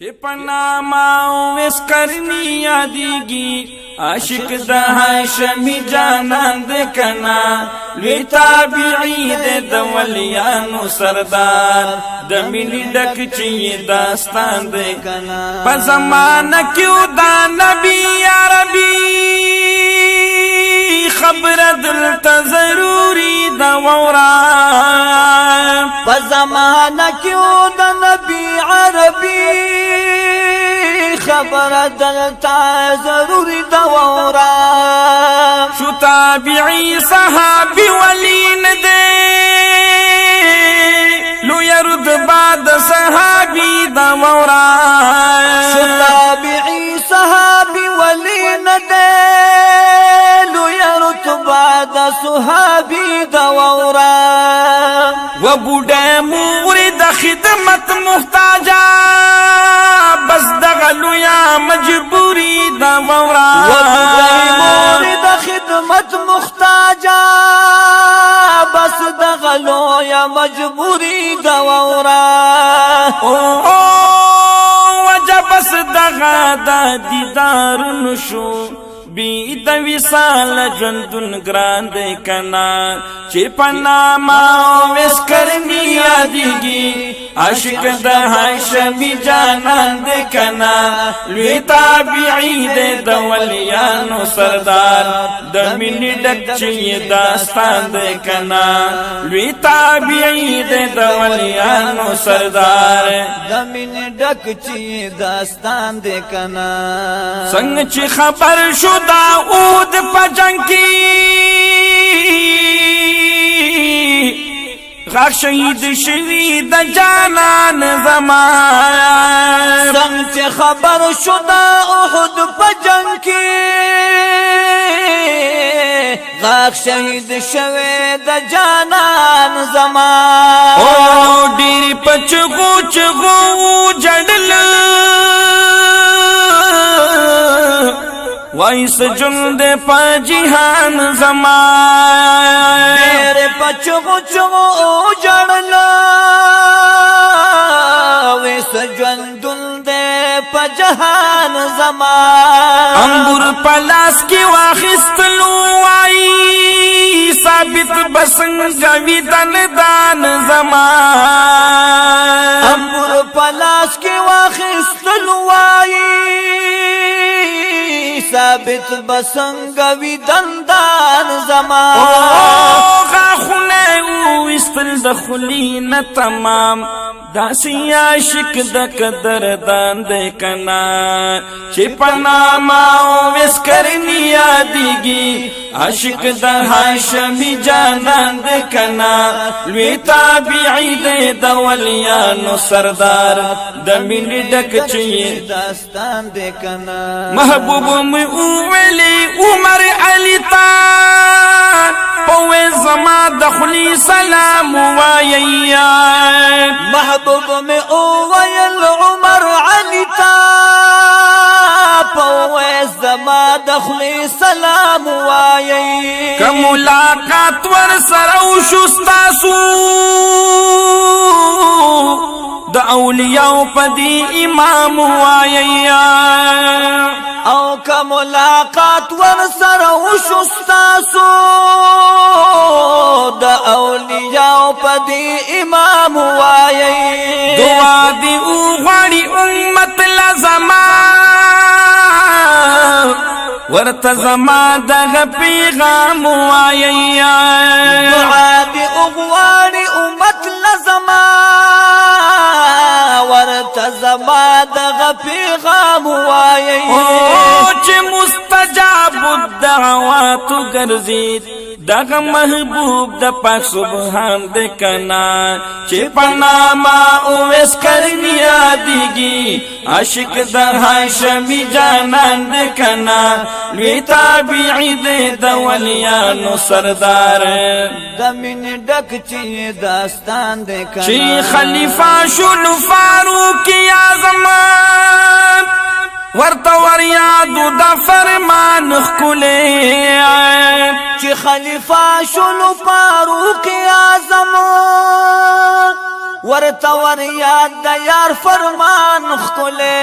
چې پناما وس کرنی یادیږي عاشق د هاشمی جانان د کنا لوی تابعی د ولیانو سردار د ملي ډک چې داستان د کنا په زمانہ کې دا نبی عربي خبر دلته ضروري دا وورا په زمانہ کې دا نبی عربي خبر دلتا ضروری دورا شو تابعی صحابی ولین دے لو یرد بعد صحابی دورا شو تابعی صحابی ولین دے لو یرد بعد صحابی دورا و بوڑے مورد خدمت محتاجا بس دغلو یا مجبوری دا مورا مورد خدمت محتاجا بس دغلو یا مجبوری دا مورا وجہ بس دغا دا دیدار نشو بی د وصال ژوندون ګران دی کنا چې پناما وس کرنی یادیږي عاشق د هاشمی جانان دی کنا لوی تابعی د ولیانو سردار د ملي ډک چې داستان دی کنا لوی تابعی د ولیانو سردار د ملي ډک چې داستان دی کنا څنګه چې خبر شو داؤد پا جنگ کی غاق شہید شوید جانان زمان سنگ چه خبر شدا احد پا جنگ کی غاق شہید شوید جانان زمان او ڈیری پا چغو چغو جڑل وائس جند پا جہان زمان میرے پچھو چو جڑلا ویس جند پا جہان زمان انگور پلاس کی واخستلو آئی ثابت بسنگ جویدن دان زمان انگور پلاس کی واخستلو آئی ثابت بسنگوی دندان زمان غاخونه وستل دخلین تمام داسی عاشق د قدردان دی کنا چې پناما وس کرنی یادیږي عاشق د هاشمی جانان دی کنا لوی تابعی د ولیانو سردار د ملي ډک چې داستان دی کنا محبوب می اولی عمر علی تا پوے زما دخلی سلام واییا محبوب میں اویل عمر علی تا پوے زما دخلی سلام وایي که ملاقات ور سره وشستاسو د اولیاء پدی امام واییا او که ملاقات ور سره وشستاسو د اولیاء پدی امام وایي دعا دی او غړي امت لزما ورته زما دغه پیغام واییا دعا دی او غړي امت لزما ورته زما دغه پیغام وایي او چې مستجاب الدعوات ګرځید دغه محبوب د پاک سبحان د کنا چې پناما اوس کرنی یادیږي عاشق د هاشمی جانان د کنا لوی تابعی د ولیانو سردار د من ډک چې داستان د کنا چې خلیفہ شو فاروق اعظم ورته ور یادو د فرمان خلې چې خلیفہ شلو فاروق اعظم ورتور یاد د یار فرمان خکلے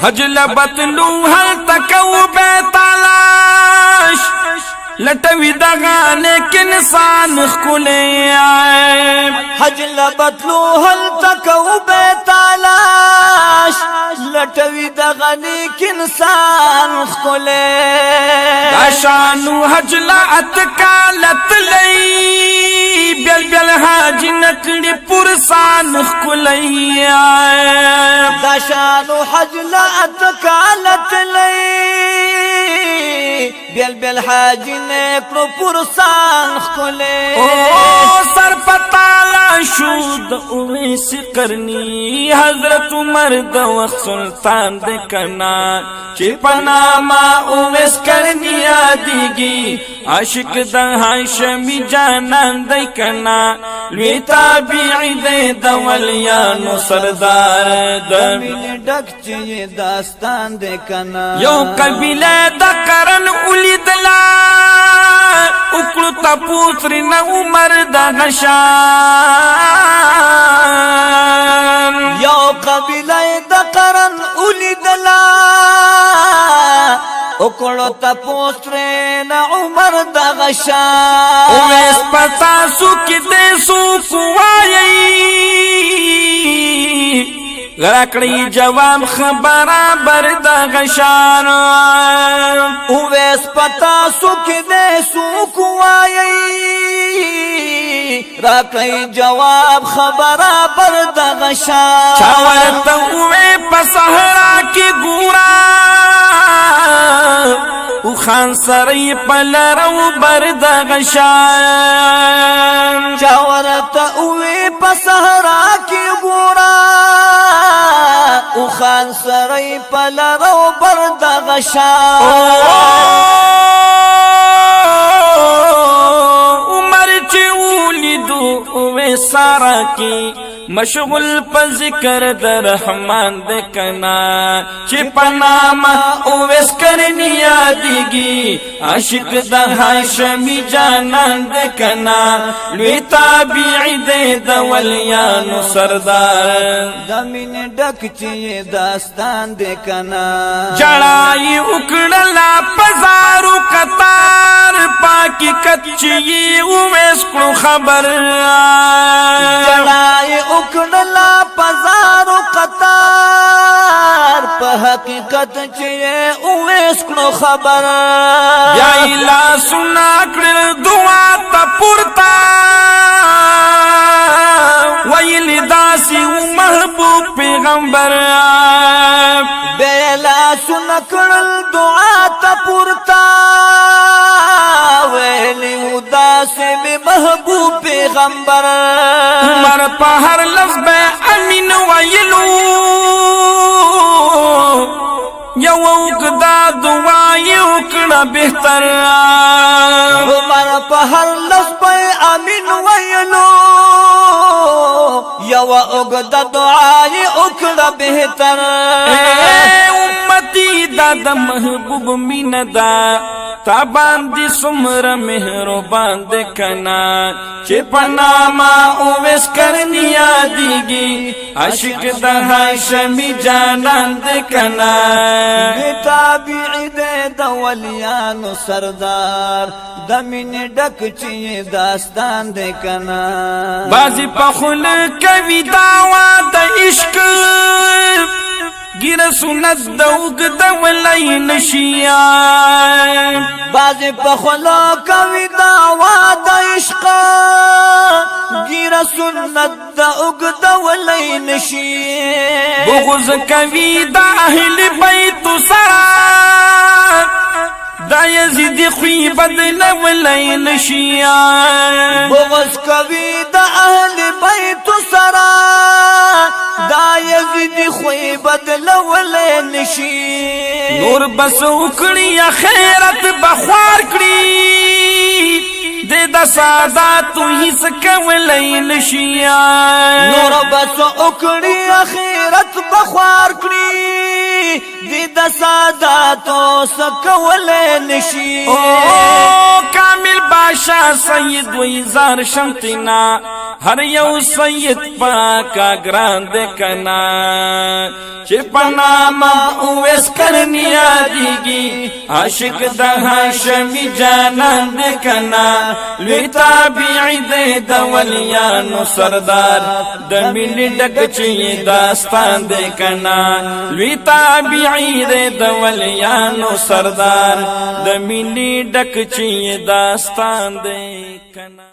حج لبتلو هل تکو بیتالاش لټوي دغه نیک انسان خکلے حج لبتلو هل تکو بیتالاش لټوي دغه نیک انسان خکلے داشانو حج لا اتکالت لئی بیل بیل حاج نکړي پرسان خکلے داشانو حج لا اتکالت لئی بیل بیل حاج نکړو پرسان خکلے او سر پتالا شود اویس قرنی حضرت عمر د وخت سلطان د کنا چې پناما اویس قرنی یادېږي عاشق د هاشمي جانان د کنا لوی تابعی د ولیانو سردار د ډک چې داستان د کنا یو قبیله د قرن ولیدلا اکلو تپوسری نا عمر دا غشان یو قبیله د قرن ولیدلا اکلو تپوسری نا عمر دا غشان اویس پتا سو کی دے سو کوائی غرقڑی جواب خبرابر دا غشان اویس پتا سوک دے سوک وائی راکی جواب خبرابر دا غشان چاورتا اوے پسہرا کی گورا او خان سری پلرو برد غشان چاورتا اوے پسہرا کی گورا او خان سری پلرو برد غشان عمر چی اولیدو اوے سارا کی مشغول پا ذکر در رحمان دے کنا چی پناما اویس کرنی یادیگی عاشق دا ہاشمی جانان دے کنا لوی تابعی دے دا ولیانو سردار دمین ڈک چی داستان دے کنا جڑائی اکڑلا پزارو قطار پاکی کچی اویس کو خبر جڑائی اکڑلا پزارو قطار پا حقیقت چیئے اویس کو خبر یا الہ سنا کر دعا تا پورتا ویلی داسی و محبوب پیغمبر بیلا سنا کر دعا تا پورتا ویلی داسی بی محبوب پیغمبر عمر پا ہر لفظ بے امین ویلو یو اگدا دعائی اکڑا بہتر عمر پا ہر لفظ بے امین ویلو یو اگدا دعائی اکڑا بہتر امتی دادا محبوب مین دا تا باندی سمر مہربان دے کنا چی پناما اویس کرنی یادیگی عاشق دا ہاشمی جانان دے کنا تابعی دے دا ولیانو سردار دمین ڈک چی داستان دے کنا بازی پخل کوی دعوا دا عشق گیر سنت دوگ دولی نشیان باز پخلو کوي دعوا د عشق گیر سنت د اوګد ولای نشي بغض کوي د اهل بیت سرا دا یزید خوی بدل ولای نشي بغض کوي د اهل بیت سرا دا یزید خوی بدل ولای نشي نور بس وکړي خیرت بخوار کړي د سادات هیڅ کولای نشي نور بس وکړي خیرت بخوار کړي دی د ساداتو سکولې نشي کامل بادشاہ سید وی زار شمتنا هر یو سید پاکا گران دے کنا چه پناما اویس کرنی آدیگی عاشق دا هاشمی جانان دے کنا لوی تابعی دے دا ولیانو سردار دا ملی ڈک چی داستان دے کنا لوی تابعی دے دا ولیانو سردار دا ملی ڈک چی داستان دے کنا